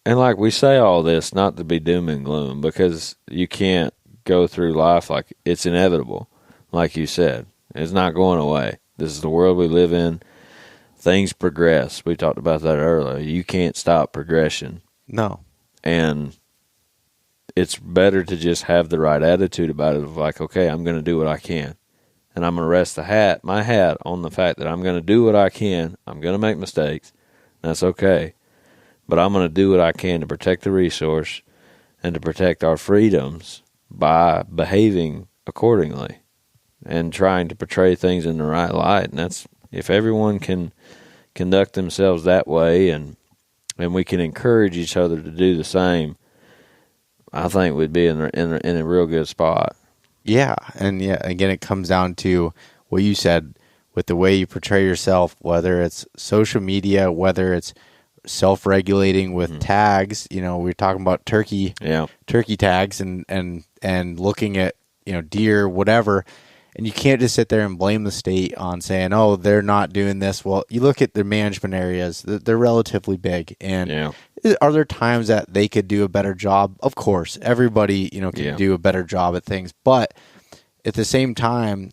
And like we say all this not to be doom and gloom, because you can't go through life like it's inevitable. Like you said, it's not going away. This is the world we live in. Things progress. We talked about that earlier. You can't stop progression. No. And it's better to just have the right attitude about it of like, okay, I'm going to do what I can. And I'm going to rest my hat on the fact that I'm going to do what I can. I'm going to make mistakes. That's okay. But I'm going to do what I can to protect the resource and to protect our freedoms by behaving accordingly and trying to portray things in the right light. And that's, if everyone can conduct themselves that way and we can encourage each other to do the same, I think we'd be in a real good spot. Yeah, and yeah, again, it comes down to what you said with the way you portray yourself, whether it's social media, whether it's self-regulating with tags. You know, we're talking about turkey tags and looking at, you know, deer, whatever. And you can't just sit there and blame the state on saying, oh, they're not doing this. Well, you look at their management areas, they're relatively big. And are there times that they could do a better job? Of course, everybody, you know, can do a better job at things. But at the same time,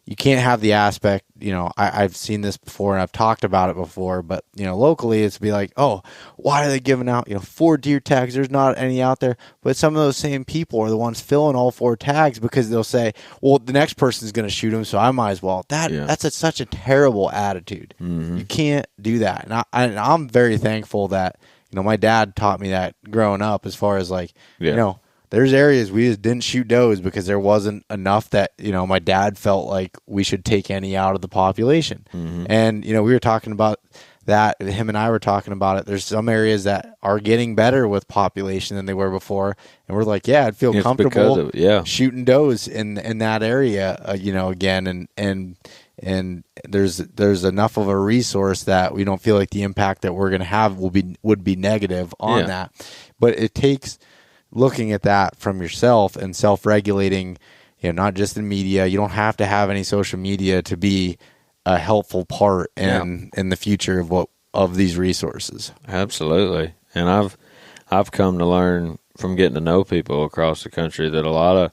you can't have the aspect, you know, I've seen this before and I've talked about it before, but, you know, locally it's be like, oh, why are they giving out, you know, 4 deer tags? There's not any out there. But some of those same people are the ones filling all 4 tags because they'll say, well, the next person's going to shoot them, so I might as well. That's such a terrible attitude. You can't do that. And I'm very thankful that, you know, my dad taught me that growing up, as far as like, you know, there's areas we just didn't shoot does because there wasn't enough that, you know, my dad felt like we should take any out of the population. And, you know, we were talking about that. Him and I were talking about it. There's some areas that are getting better with population than they were before. And we're like, yeah, I'd feel comfortable shooting does in that area, you know, again. And there's enough of a resource that we don't feel like the impact that we're going to have would be negative on that. But it takes looking at that from yourself and self-regulating, you know, not just in media. You don't have to have any social media to be a helpful part in the future of these resources. Absolutely. And I've come to learn from getting to know people across the country that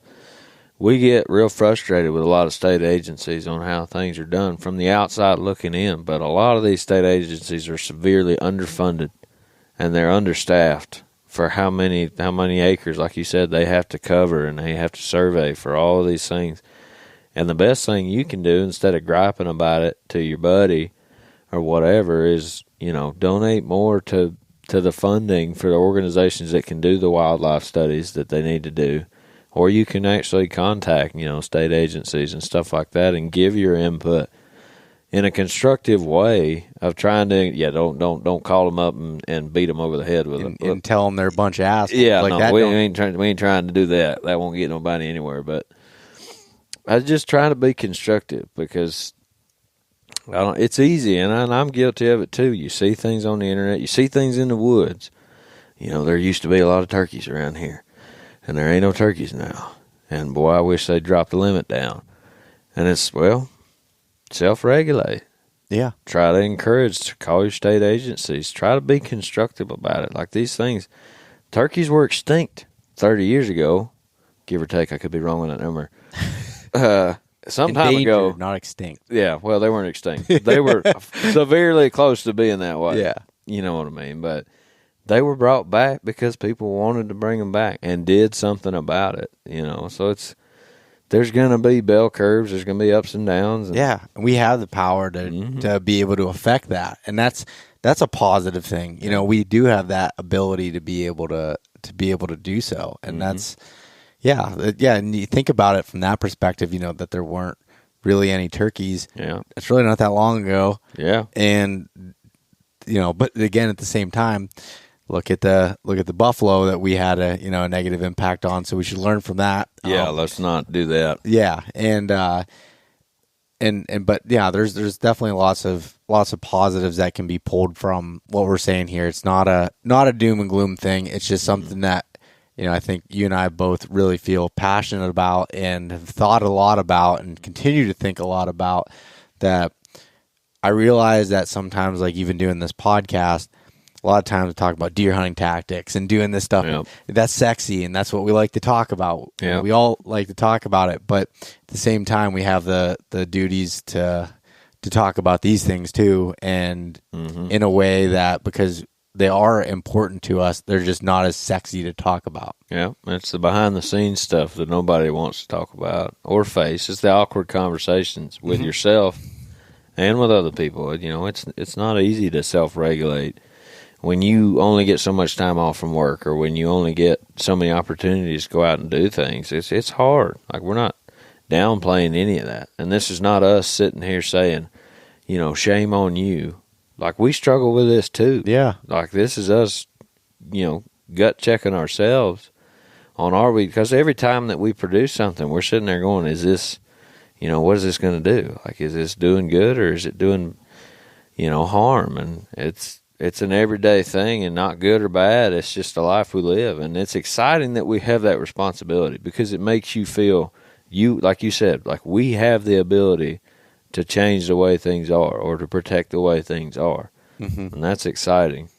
we get real frustrated with a lot of state agencies on how things are done from the outside looking in. But a lot of these state agencies are severely underfunded and they're understaffed for how many acres, like you said, they have to cover and they have to survey for all of these things. And the best thing you can do, instead of griping about it to your buddy or whatever, is, you know, donate more to the funding for the organizations that can do the wildlife studies that they need to do. Or you can actually contact, you know, state agencies and stuff like that and give your input in a constructive way of trying to, don't call them up and beat them over the head with it. And tell them they're a bunch of assholes. Yeah, like no, we ain't trying to do that. That won't get nobody anywhere. But I was just trying to be constructive because it's easy, and I'm guilty of it too. You see things on the internet. You see things in the woods. You know, there used to be a lot of turkeys around here, and there ain't no turkeys now. And, boy, I wish they'd drop the limit down. And it's, well, self-regulate. Yeah. Try to encourage to call your state agencies. Try to be constructive about it. Like these things, turkeys were extinct 30 years ago, give or take. I could be wrong on that number. Some time ago. Not extinct. Yeah, well, they weren't extinct. They were severely close to being that way. Yeah. You know what I mean? But they were brought back because people wanted to bring them back and did something about it, you know. So there's going to be bell curves. There's going to be ups and downs. And we have the power to be able to affect that, and that's a positive thing. You know, we do have that ability to be able to do so, and that's And you think about it from that perspective. You know that there weren't really any turkeys. Yeah, it's really not that long ago. Yeah, and you know, but again, at the same time, look at the buffalo that we had a negative impact on. So we should learn from that. Yeah, let's not do that. Yeah, but yeah, there's definitely lots of positives that can be pulled from what we're saying here. It's not a doom and gloom thing. It's just something that, you know, I think you and I both really feel passionate about and have thought a lot about and continue to think a lot about. That I realize that sometimes, like even doing this podcast, a lot of times we talk about deer hunting tactics and doing this stuff. Yep. That's sexy, and that's what we like to talk about. Yep. We all like to talk about it, but at the same time, we have the duties to talk about these things too, and in a way that, because they are important to us, they're just not as sexy to talk about. Yeah, it's the behind-the-scenes stuff that nobody wants to talk about or face. It's the awkward conversations with yourself and with other people. You know, it's not easy to self-regulate when you only get so much time off from work, or when you only get so many opportunities to go out and do things. It's hard. Like, we're not downplaying any of that. And this is not us sitting here saying, you know, shame on you. Like, we struggle with this too. Yeah. Like, this is us, you know, gut checking ourselves on our week, because every time that we produce something, we're sitting there going, is this, you know, what is this going to do? Like, is this doing good, or is it doing, you know, harm? And it's an everyday thing, and not good or bad. It's just the life we live. And it's exciting that we have that responsibility, because it makes you feel, you, like you said, like we have the ability to change the way things are, or to protect the way things are. And that's exciting.